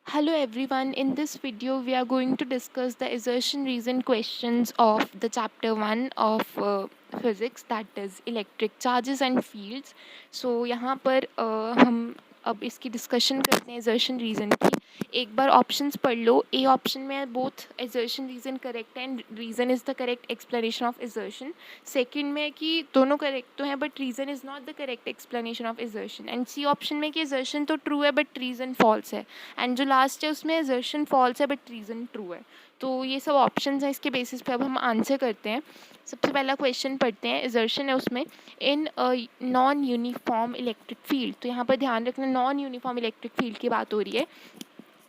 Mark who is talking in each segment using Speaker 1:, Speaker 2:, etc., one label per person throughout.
Speaker 1: Hello everyone, in this video we are going to discuss the assertion reason questions of the chapter 1 of physics, that is electric charges and fields. So यहाँ पर हम अब इसकी discussion करते हैं assertion reason की. एक बार options पढ़ लो. ए ऑप्शन में है बोथ assertion reason करेक्ट है and reason is the correct explanation of assertion. Second में कि दोनों करेक्ट तो हैं but reason is not the correct explanation of assertion. And C option में कि assertion तो ट्रू है बट रीज़न फॉल्स है. एंड जो लास्ट है उसमें assertion फॉल्स है बट रीज़न ट्रू है. तो ये सब ऑप्शंस हैं, इसके बेसिस पे अब हम आंसर करते हैं. सबसे पहला क्वेश्चन पढ़ते हैं. assertion है उसमें in non uniform electric field. तो यहाँ पर ध्यान रखना नॉन यूनिफॉर्म इलेक्ट्रिक फील्ड की बात हो रही है.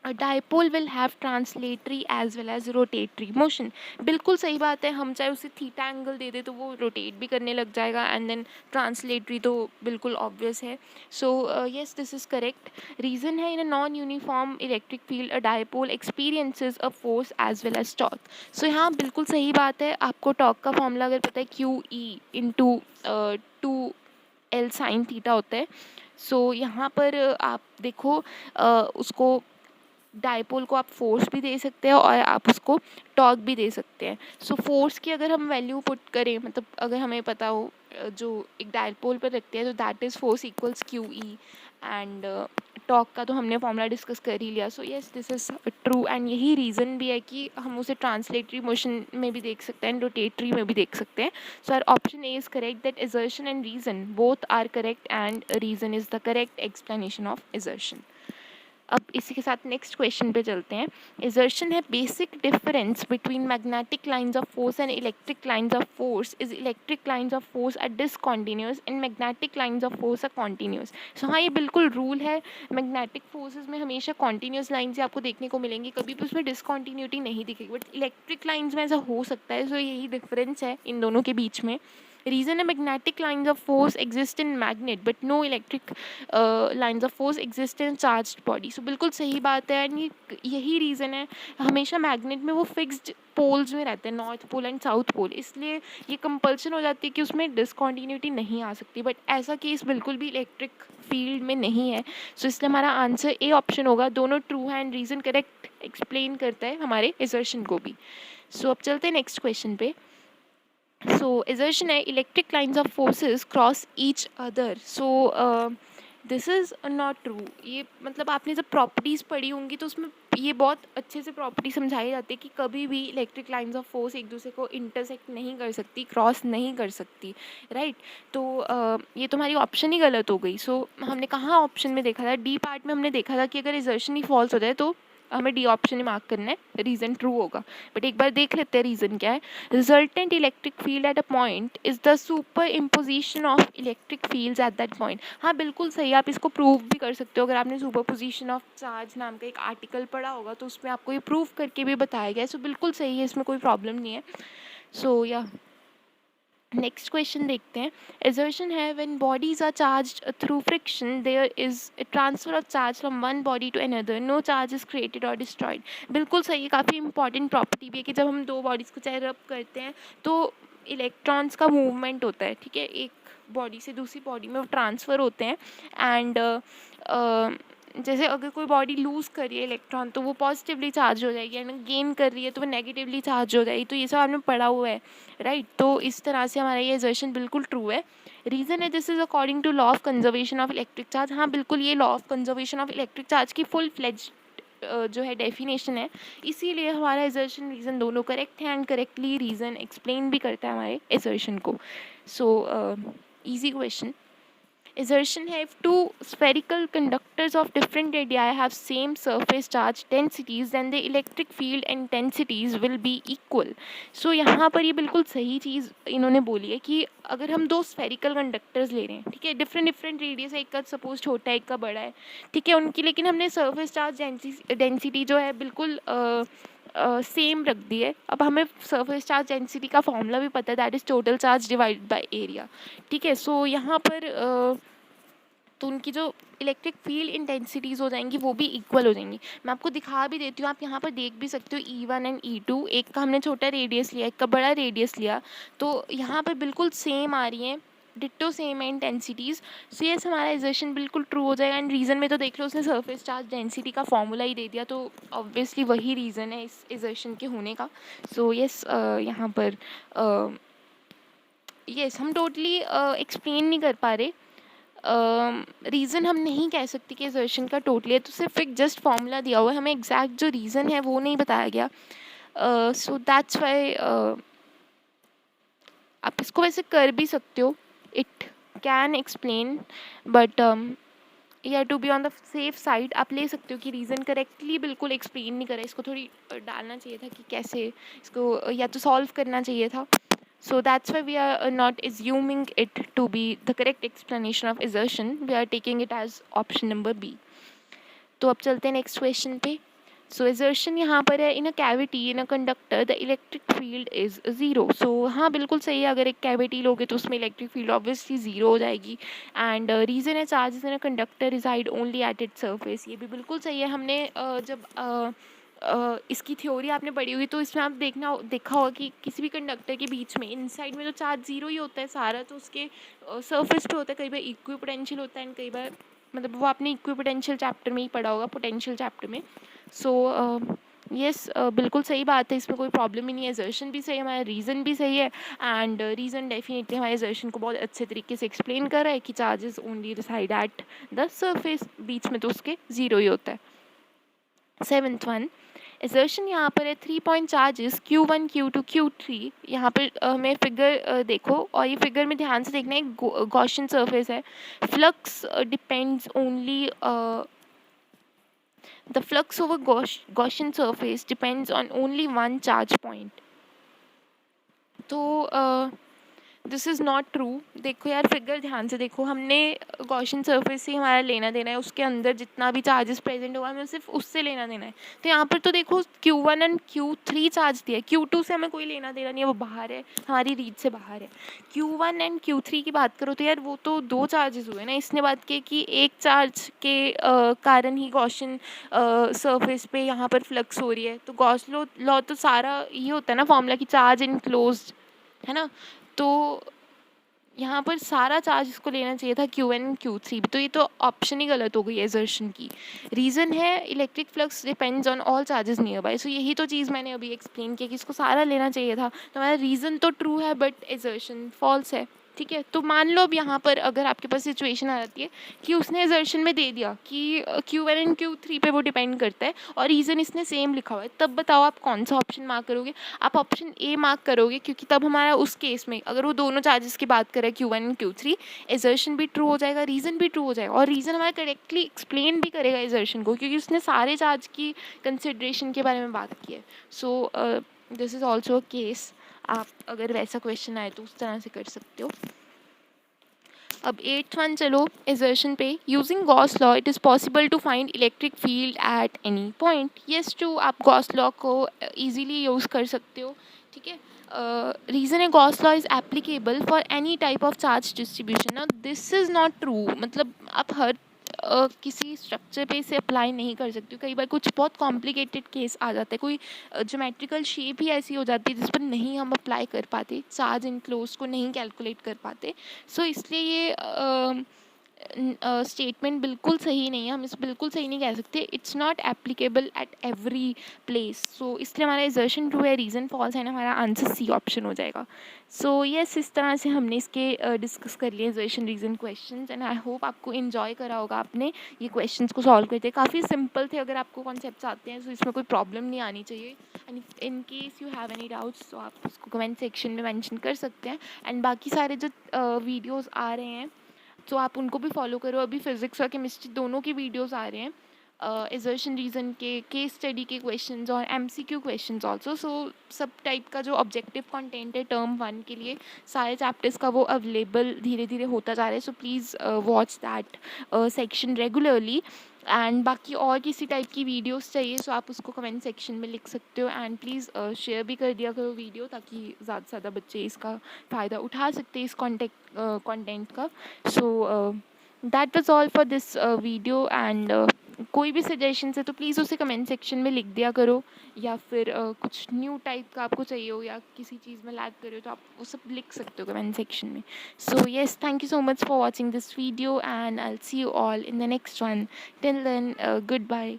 Speaker 1: A dipole will have translatory as well as rotatory motion. बिल्कुल सही बात है. हम चाहे उसे थीटा एंगल दे दे तो वो रोटेट भी करने लग जाएगा. एंड देन ट्रांसलेटरी तो बिल्कुल ऑब्वियस है. So yes, this is correct. Reason है in a non uniform electric field a dipole experiences a force as well as torque. So यहाँ बिल्कुल सही बात है. आपको टॉर्क का फॉर्मूला अगर पता है Q E into 2 L sine theta होता है. सो यहाँ पर आप देखो उसको डायपोल को आप फोर्स भी दे सकते हैं और आप उसको टॉर्क भी दे सकते हैं. सो फोर्स की अगर हम वैल्यू पुट करें, मतलब अगर हमें पता हो जो एक डायपोल पर रखते हैं तो that is force equals Q E. And torque का तो हमने फॉर्मूला डिस्कस कर ही लिया. सो yes, this is true. And यही रीज़न भी है कि हम उसे ट्रांसलेटरी मोशन में भी देख सकते हैं, रोटेटरी में भी देख सकते हैं. So our option A is correct that assertion and reason both are correct and reason is the correct explanation of assertion. अब इसी के साथ नेक्स्ट क्वेश्चन पे चलते हैं. assertion है basic difference between magnetic lines of force and electric lines of force is electric lines of force are discontinuous and magnetic lines of force are continuous. So हाँ, ये बिल्कुल रूल है. Magnetic forces में हमेशा continuous lines आपको देखने को मिलेंगी, कभी भी उसमें डिसकॉन्टिन्यूटी नहीं दिखेगी. बट इलेक्ट्रिक लाइंस में ऐसा हो सकता है. सो यही डिफरेंस है इन दोनों के बीच में. रीज़न है magnetic lines of force exist in magnet but no electric lines of force exist in charged body. So बिल्कुल सही बात है. एंड यही रीज़न है हमेशा मैग्नेट में वो फिक्स्ड पोल्स में रहते हैं, north pole and south pole. इसलिए ये कंपल्सन हो जाती है कि उसमें डिसकॉन्टीन्यूटी नहीं आ सकती. बट ऐसा केस बिल्कुल भी इलेक्ट्रिक फील्ड में नहीं है. सो इसलिए हमारा आंसर ए ऑप्शन होगा. दोनों ट्रू है एंड रीज़न करेक्ट एक्सप्लेन करता है हमारे assertion को भी. सो अब चलते हैं नेक्स्ट क्वेश्चन पे. सो assertion है electric lines of forces cross each other. So this is not true. ये मतलब आपने जब प्रॉपर्टीज़ पढ़ी होंगी तो उसमें ये बहुत अच्छे से प्रॉपर्टी समझाई जाती है कि कभी भी इलेक्ट्रिक लाइंस ऑफ फोर्स एक दूसरे को इंटरसेक्ट नहीं कर सकती, क्रॉस नहीं कर सकती, राइट. तो ये तुम्हारी ऑप्शन ही गलत हो गई. सो हमने कहाँ ऑप्शन में देखा था, डी पार्ट में हमने देखा था कि अगर assertion ही फॉल्स हो जाए तो हमें डी ऑप्शन ही मार्क करना है, रीज़न ट्रू होगा. बट एक बार देख लेते हैं रीज़न क्या है. Resultant electric field at a point is the super imposition of electric fields at that point. हाँ बिल्कुल सही. आप इसको प्रूव भी कर सकते हो. अगर आपने सुपर पोजिशन ऑफ चार्ज नाम का एक आर्टिकल पढ़ा होगा तो उसमें आपको ये प्रूव करके भी बताया गया है. सो बिल्कुल सही है, इसमें कोई प्रॉब्लम नहीं है. सो या नेक्स्ट क्वेश्चन देखते हैं. assertion है when bodies are charged through friction there is a transfer of charge from one body to another, no charge is created or destroyed. बिल्कुल सही है. काफ़ी इंपॉर्टेंट प्रॉपर्टी भी है कि जब हम दो बॉडीज़ को चाहे रब करते हैं तो इलेक्ट्रॉन्स का मूवमेंट होता है, ठीक है. एक बॉडी से दूसरी बॉडी में वो ट्रांसफ़र होते हैं. एंड जैसे अगर कोई बॉडी लूज़ कर रही है इलेक्ट्रॉन तो वो पॉजिटिवली चार्ज हो जाएगी, एंड गेन कर रही है तो वो नेगेटिवली चार्ज हो जाएगी. तो ये सब आपने पढ़ा हुआ है, राइट. तो इस तरह से हमारा ये assertion बिल्कुल ट्रू है. रीज़न है this is according to law of conservation of electric charge. हाँ बिल्कुल, ये law of conservation of electric charge की फुल फ्लेज जो है डेफिनेशन है. इसीलिए हमारा assertion रीज़न दोनों करेक्ट है एंड करेक्टली रीज़न एक्सप्लेन भी करता है हमारे assertion को. So easy question. assertion है if two spherical conductors of different radii have same surface charge densities then the electric field intensities will be equal. so यहाँ पर ये बिल्कुल सही चीज़ इन्होंने बोली है कि अगर हम दो spherical conductors ले रहे हैं, ठीक है, डिफरेंट रेडियस है, एक का सपोज छोटा है एक का बड़ा है, ठीक है, उनकी, लेकिन हमने सरफेस चार्ज डेंसिटी जो है बिल्कुल सेम रख दी है. अब हमें सरफेस चार्ज डेंसिटी का फॉर्मूला भी पता है, that is total charge divided by area, ठीक है. सो यहाँ पर तो उनकी जो इलेक्ट्रिक फील्ड इंटेंसिटीज़ हो जाएंगी वो भी इक्वल हो जाएंगी. मैं आपको दिखा भी देती हूँ, आप यहाँ पर देख भी सकते हो E1 एंड E2. एक का हमने छोटा रेडियस लिया, एक का बड़ा रेडियस लिया, तो यहाँ पर बिल्कुल सेम आ रही हैं डिट्टो सेम है इंटेंसिटीज़। सो यस, हमारा एजर्शन बिल्कुल ट्रू हो जाएगा। एंड रीज़न में तो देख लो, उसने सरफेस चार्ज डेंसिटी का फॉर्मूला ही दे दिया, तो ऑब्वियसली वही रीज़न है इस एजर्शन के होने का। सो यस, यहाँ पर यस हम टोटली एक्सप्लेन नहीं कर पा रहे। रीज़न हम नहीं कह सकते कि एजर्शन का टोटली है, तो सिर्फ एक जस्ट फॉर्मूला दिया हुआ है, हमें एग्जैक्ट जो रीज़न है वो नहीं बताया गया। सो दैट्स वाई आप इसको वैसे कर भी सकते हो, इट कैन एक्सप्लेन, बट या to be on the safe side आप ले सकते हो कि रीज़न करेक्टली बिल्कुल एक्सप्लेन नहीं करा, इसको थोड़ी डालना चाहिए था कि कैसे इसको या तो सॉल्व करना चाहिए था। So that's why we are not assuming it to be the correct explanation of assertion. We are taking it as option number B. तो अब चलते हैं नेक्स्ट क्वेश्चन पे। सो एजर्शन यहाँ पर है, in a cavity in a conductor the electric field is zero. So हाँ बिल्कुल सही है, अगर एक कैविटी लोगे तो उसमें इलेक्ट्रिक फील्ड ऑब्वियसली ज़ीरो हो जाएगी। एंड रीज़न है charges in a conductor reside only at its surface, ये भी बिल्कुल सही है। हमने जब इसकी थ्योरी आपने पढ़ी होगी तो इसमें आप देखा होगा कि किसी भी कंडक्टर के बीच में इनसाइड में तो चार्ज ज़ीरो ही होता है सारा, तो उसके सरफेस पे होता है, कई बार इक्वी पोटेंशियल होता है एंड कई बार मतलब वो आपने इक्वी पोटेंशियल चैप्टर में ही पढ़ा होगा, पोटेंशियल चैप्टर में। सो यस बिल्कुल सही बात है, इसमें कोई प्रॉब्लम ही नहीं है। एजर्शन भी सही है, हमारा रीज़न भी सही है। एंड रीज़न डेफिनेटली हमारे एजर्शन को बहुत अच्छे तरीके से एक्सप्लेन कर रहा है कि charges only reside at the surface, बीच में तो उसके ज़ीरो ही होता है। 7th वन, एजर्शन यहाँ पर है 3 point charges Q1 Q2 Q3। यहाँ पर हमें फिगर देखो, और ये फिगर में ध्यान से देखना है, गॉसियन सरफेस है। Flux depends only the flux over Gaussian surface depends on only one charge point. तो दिस इज़ नॉट ट्रू। देखो यार, फिगर ध्यान से देखो, हमने गॉसियन सरफेस से हमारा लेना देना है, उसके अंदर जितना भी चार्जेस प्रेजेंट होगा हमें सिर्फ उससे लेना देना है। तो यहाँ पर तो देखो Q1 एंड Q3 चार्ज दिया है, Q2 से हमें कोई लेना देना नहीं है, वो बाहर है, हमारी रीच से बाहर है। Q1 एंड Q3 की बात करो तो यार वो तो दो चार्जेस हुए ना, इसने बात की कि एक चार्ज के कारण ही गॉसियन सरफेस पे यहाँ पर फ्लक्स हो रही है। तो गॉस लॉ तो सारा ये होता है ना फॉर्मूला की चार्ज इनक्लोज्ड है ना, तो यहाँ पर सारा चार्ज इसको लेना चाहिए था Q1 Q3 भी, तो ये तो ऑप्शन ही गलत हो गई एजर्शन की। रीज़न है electric flux depends on all charges nearby. So यही तो चीज़ मैंने अभी एक्सप्लेन किया कि इसको सारा लेना चाहिए था, तो हमारा रीज़न तो ट्रू है बट एजर्शन फॉल्स है। ठीक है, तो मान लो अब यहाँ पर अगर आपके पास सिचुएशन आ जाती है कि उसने एजर्शन में दे दिया कि Q1 एंड Q3 पे वो डिपेंड करता है और रीज़न इसने सेम लिखा हुआ है, तब बताओ आप कौन सा ऑप्शन मार्क करोगे? आप ऑप्शन ए मार्क करोगे, क्योंकि तब हमारा उस केस में अगर वो दोनों चार्जेस की बात करें Q1 एंड Q3, एजर्शन भी ट्रू हो जाएगा, रीज़न भी ट्रू हो जाएगा, और रीज़न हमारा करेक्टली एक्सप्लेन भी करेगा एजर्शन को, क्योंकि उसने सारे चार्ज की कंसिड्रेशन के बारे में बात की है। So this is also a case, आप अगर वैसा क्वेश्चन आए तो उस तरह से कर सकते हो। अब 8th वन चलो एजर्शन पे, using Gauss law it is possible to find electric field at any point. Yes too, आप गॉस लॉ को ईजिली यूज़ कर सकते हो। ठीक है, रीज़न है Gauss law is applicable for any type of charge distribution. ना दिस इज़ नॉट ट्रू, मतलब आप हर किसी स्ट्रक्चर पे इसे अप्लाई नहीं कर सकती हो। कई बार कुछ बहुत कॉम्प्लिकेटेड केस आ जाता है, कोई ज्योमेट्रिकल शेप ही ऐसी हो जाती है जिस पर नहीं हम अप्लाई कर पाते, चार्ज इनक्लोज को नहीं कैलकुलेट कर पाते। सो इसलिए ये स्टेटमेंट बिल्कुल सही नहीं है, हम इस बिल्कुल सही नहीं कह सकते, it's not applicable at every place. So इसलिए हमारा एजर्शन ट्रू है, रीज़न फॉल्स है ना, हमारा आंसर सी ऑप्शन हो जाएगा। सो यस, इस तरह से हमने इसके डिस्कस कर लिए assertion reason questions, and I hope आपको इन्जॉय करा होगा आपने ये क्वेश्चंस को सॉल्व करते। काफ़ी सिंपल थे, अगर आपको कॉन्सेप्ट्स आते हैं तो इसमें कोई प्रॉब्लम नहीं आनी चाहिए। And in case you have any doubts तो आप उसको कमेंट सेक्शन में मेंशन कर सकते हैं। एंड बाकी सारे जो वीडियोज़ आ रहे हैं तो आप उनको भी फॉलो करो, अभी फिज़िक्स और केमिस्ट्री दोनों के वीडियोस आ रहे हैं, एजर्शन रीज़न के, केस स्टडी के क्वेश्चंस और MCQ क्वेश्चंस आल्सो। सो सब टाइप का जो ऑब्जेक्टिव कंटेंट है टर्म 1 के लिए सारे चैप्टर्स का वो अवेलेबल धीरे धीरे होता जा रहा है। So please watch that section regularly. And बाकी और किसी टाइप की वीडियोस चाहिए तो आप उसको कमेंट सेक्शन में लिख सकते हो। एंड प्लीज़ शेयर भी कर दिया करो वीडियो, ताकि ज़्यादा से ज़्यादा बच्चे इसका फ़ायदा उठा सकते हैं इस कंटेंट का। So that was all for this video, and कोई भी सजेशंस है तो प्लीज़ उसे कमेंट सेक्शन में लिख दिया करो, या फिर कुछ न्यू टाइप का आपको चाहिए हो या किसी चीज़ में लैग कर रहे हो तो आप वो सब लिख सकते हो कमेंट सेक्शन में. So yes, thank you so much for watching this video and I will see you all in the next one. Till then, good bye.